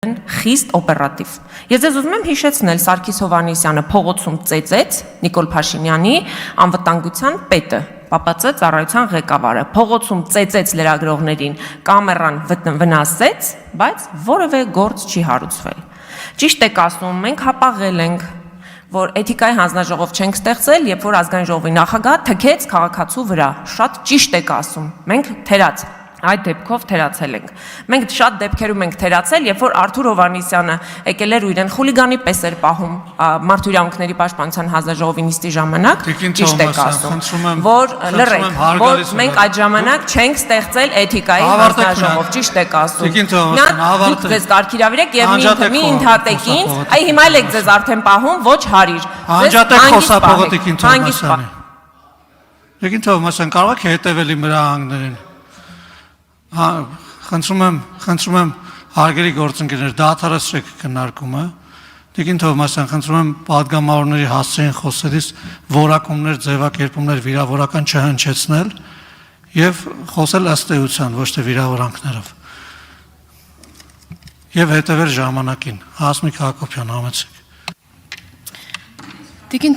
խիստ օպերատիվ։ Ես ձեզ ուզում եմ հիշեցնել Սարգիս Հովհաննիսյանը փողոցում ծեծեց Նիկոլ Փաշինյանի անվտանգության պետը, ՊՊՑ ծառայության ղեկավարը, փողոցում ծեծեց լրագրողներին, կամերան վնասեց, բայց որևէ գործ չի հարուցվել։ Ճիշտ եք ասում, մենք հապաղել ենք, որ էթիկայի հանձնաժողով չենք ստեղծել, երբ որ ազգային ժողովի նախագահ թքեց քաղաքացու վրա, շատ ճիշտ եք ասում, մենք թերաց, այդ դեպքով թերացել ենք։ Մենք շատ դեպքերում ենք թերացել, երբ որ Արթուր Հովհաննիսյանը եկել էր ու իրեն խուլիգանի պես էր պահում Մարդու իրավունքների պաշտպանության հանձնաժողովի նիստի ժամանակ, ճիշտ եք ասում, որ լռեք, որ մենք այդ ժամանակ չենք ստեղծել էթիկայի հանձնաժողով, ճիշտ եք ասում։ Դուք ձեզ կարգիրավիրեք եւ մի ընդհատեք ինձ, այ հիմա էլ եք ձեզ արդեն պահում, ոչ հարիր։ Անջատեք խոսափողը Տիկին Թովմասյանի։ Տիկին Թովմասյան, կարող եք հետևել իմ հրահանգներին։ Խնդրում եմ հարգելի գործընկերներ, դադարեցրեք քննարկումը։ Տիկին Թովմասյան, խնդրում եմ պատգամավորների հասցեին խոսելիս որակումներ, ձևակերպումներ վիրավորական չհնչեցնել եւ խոսել ըստ էության, ոչ թե վիրավորանքներով։ Եվ հետևել ժամանակին։ Հասմիկ Հակոբյան, համեցեք։ Տիկին